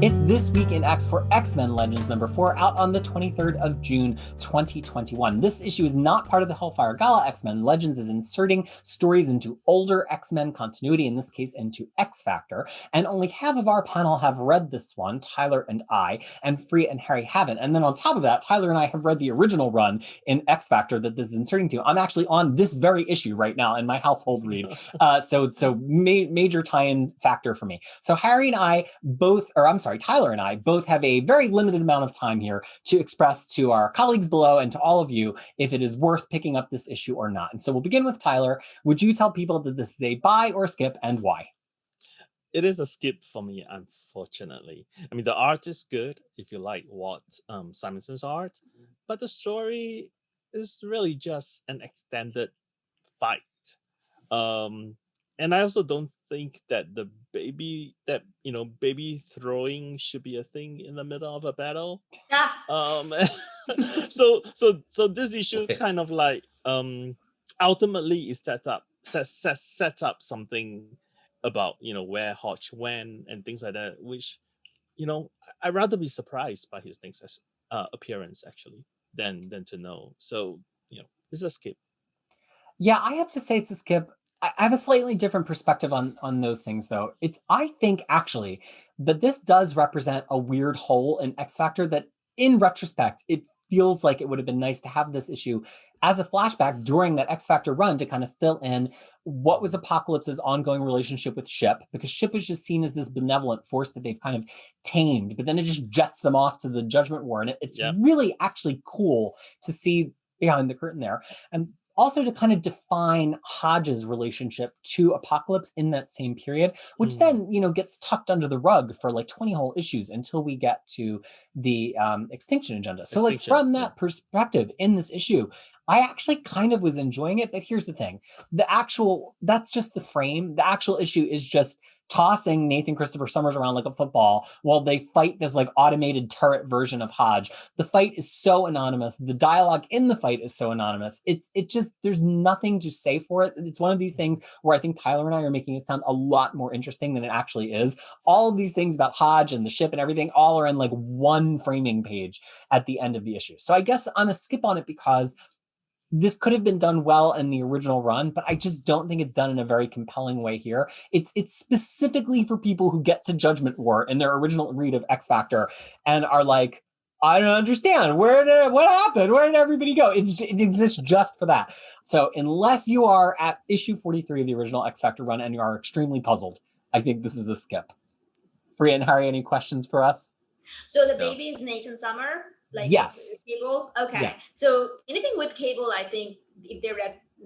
It's This Week in X for X-Men Legends number 4, out on the 23rd of June, 2021. This issue is not part of the Hellfire Gala. X-Men Legends is inserting stories into older X-Men continuity, in this case into X-Factor, and only half of our panel have read this one, Tyler and I, and Fariha and Harry haven't. And then on top of that, Tyler and I have read the original run in X-Factor that this is inserting to. I'm actually on this very issue right now in my household read, so major tie-in factor for me. So Harry and I both, or I'm sorry, Tyler and I both have a very limited amount of time here to express to our colleagues below and to all of you if it is worth picking up this issue or not. And so we'll begin with Tyler. Would you tell people that this is a buy or skip, and why? It is a skip for me, unfortunately. I mean, the art is good if you like what Simonson's art, but the story is really just an extended fight. And I also don't think that the baby throwing should be a thing in the middle of a battle. So this issue kind of like ultimately is set up something about where Hodge went and things like that, which I'd rather be surprised by his things appearance actually than to know. So it's a skip. Yeah, I have to say it's a skip. I have a slightly different perspective on those things, though. I think actually that this does represent a weird hole in X Factor that, in retrospect, it feels like it would have been nice to have this issue as a flashback during that X Factor run to kind of fill in what was Apocalypse's ongoing relationship with Ship, because Ship was just seen as this benevolent force that they've kind of tamed, but then it just jets them off to the Judgment War, and it's really actually cool to see behind the curtain there. And also to kind of define Hodge's relationship to Apocalypse in that same period, which then, gets tucked under the rug for like 20 whole issues until we get to the Extinction Agenda. So like from that perspective in this issue, I actually kind of was enjoying it, but here's the thing. That's just the frame. The actual issue is just tossing Nathan Christopher Summers around like a football while they fight this like automated turret version of Hodge. The fight is so anonymous. The dialogue in the fight is so anonymous. It just, there's nothing to say for it. It's one of these things where I think Tyler and I are making it sound a lot more interesting than it actually is. All of these things about Hodge and the ship and everything all are in like one framing page at the end of the issue. So I guess I'm a skip on it because this could have been done well in the original run, but I just don't think it's done in a very compelling way here. It's specifically for people who get to Judgment War in their original read of X Factor and are like, I don't understand. What happened? Where did everybody go? It exists just for that. So unless you are at issue 43 of the original X Factor run and you are extremely puzzled, I think this is a skip. Fariha and Harry, any questions for us? So the baby is Nathan Summer? Like yes. Cable? Okay. Yes. So anything with Cable, I think if they're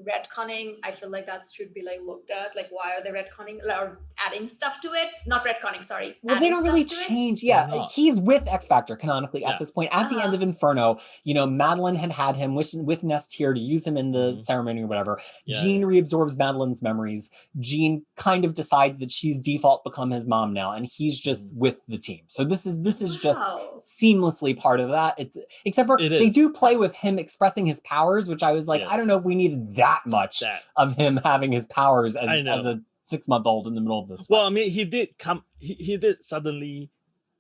retconning, I feel like that should be like looked at. Like, why are they retconning or adding stuff to it? Not retconning, sorry. Well, they don't really change. Yeah, he's with X Factor canonically at this point. At the end of Inferno, Madeline had him with Nest here to use him in the ceremony or whatever. Jean reabsorbs Madeline's memories. Jean kind of decides that she's default become his mom now, and he's just with the team. So this is just seamlessly part of that. Except for they do play with him expressing his powers, which I was like, I don't know if we needed that much of him having his powers as a 6-month-old in the middle of this. Well, I mean, he did suddenly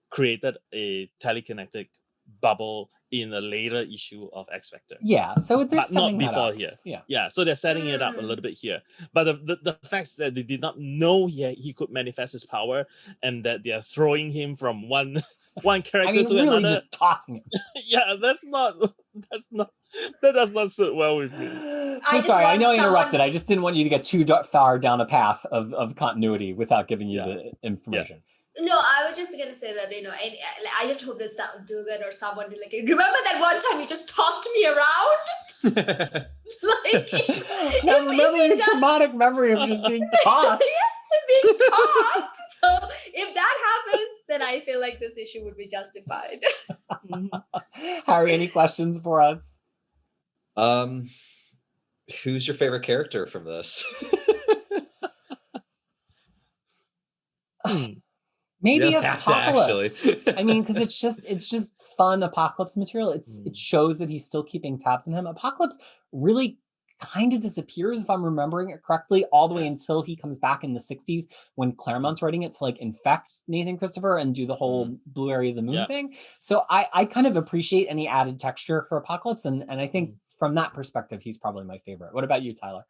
created a telekinetic bubble in a later issue of X Factor. Yeah, so they're setting not before that up. Here. Yeah, so they're setting it up a little bit here. But the fact that they did not know he could manifest his power, and that they are throwing him from one character to really another, just tossing him. Yeah, that does not sit well with me. So sorry, I know I interrupted. I just didn't want you to get too far down a path of continuity without giving you the information. No, I was just gonna say that I just hope that Dugan or someone like, remember that one time you just tossed me around. Remember your traumatic memory of just being tossed. Being tossed. So if that happens, then I feel like this issue would be justified. Harry, any questions for us? Who's your favorite character from this? Maybe Apocalypse. Actually. I mean, because it's just fun Apocalypse material. It shows that he's still keeping tabs on him. Apocalypse really kind of disappears, if I'm remembering it correctly, all the way until he comes back in the 60s when Claremont's writing it to like infect Nathan Christopher and do the whole Blue Area of the Moon thing. So I kind of appreciate any added texture for Apocalypse, and I think from that perspective, he's probably my favorite. What about you, Tyler?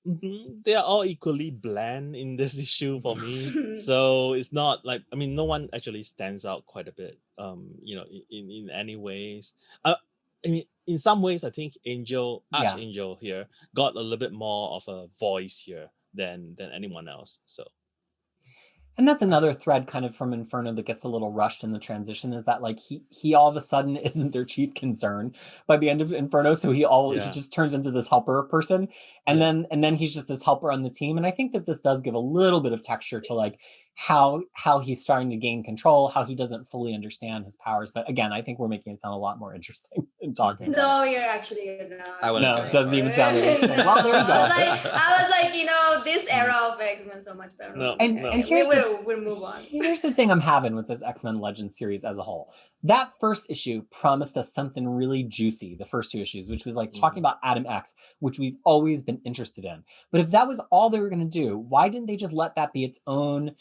They are all equally bland in this issue for me. So it's not like, I mean, no one actually stands out quite a bit, in any ways. I mean, in some ways, I think Archangel here got a little bit more of a voice here than anyone else. So. And that's another thread kind of from Inferno that gets a little rushed in the transition, is that like he all of a sudden isn't their chief concern by the end of Inferno. So he just turns into this helper person. And then he's just this helper on the team. And I think that this does give a little bit of texture to like how he's starting to gain control, how he doesn't fully understand his powers. But again, I think we're making it sound a lot more interesting in talking. No, you're not. No, it doesn't even sound interesting. No. Well, there you go. I was like, this era of X-Men so much better. No. And here's we'll move on. Here's the thing I'm having with this X-Men Legends series as a whole. That first issue promised us something really juicy, the first 2 issues, which was like talking about Adam X, which we've always been interested in. But if that was all they were going to do, why didn't they just let that be its own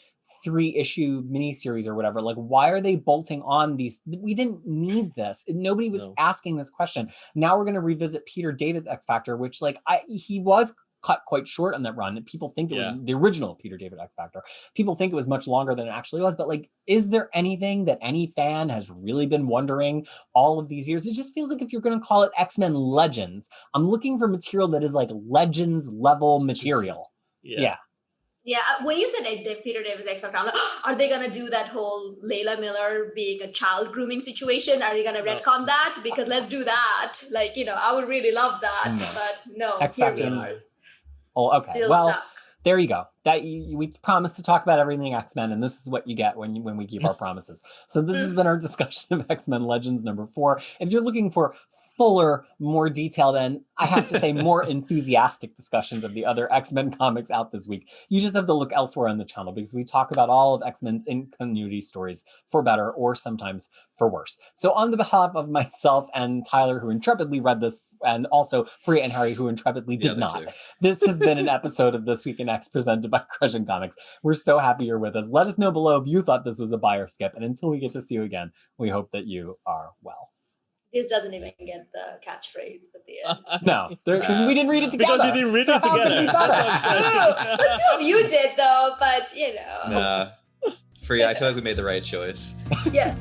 3-issue miniseries or whatever? Like, why are they bolting on these? We didn't need this. Nobody was asking this question. Now we're going to revisit Peter David's X Factor, which like he was cut quite short on that run. People think it was the original Peter David X Factor. People think it was much longer than it actually was. But like, is there anything that any fan has really been wondering all of these years? It just feels like if you're going to call it X-Men Legends, I'm looking for material that is like Legends level material. Yeah. When you said Peter David's X Factor, I'm like, are they gonna do that whole Layla Miller being a child grooming situation? Are you gonna retcon that? Because let's do that. Like, I would really love that, but no. X Factor. Oh, okay. Still well, stuck. There you go. That we promised to talk about everything X-Men, and this is what you get when we keep our promises. So this has been our discussion of X-Men Legends number 4. If you're looking for fuller, more detailed, and I have to say more enthusiastic discussions of the other X-Men comics out this week, you just have to look elsewhere on the channel, because we talk about all of X-Men's in-continuity stories for better or sometimes for worse. So on the behalf of myself and Tyler, who intrepidly read this, and also Fariha and Harry, who intrepidly did not, this has been an episode of This Week in X presented by Crushing Comics. We're so happy you're with us. Let us know below if you thought this was a buy or skip, and until we get to see you again, we hope that you are well. This doesn't even get the catchphrase at the end. No, because we didn't read it together. Because you didn't read it together. The 2 of you did, though, but Nah. Fariha, I feel like we made the right choice. Yes.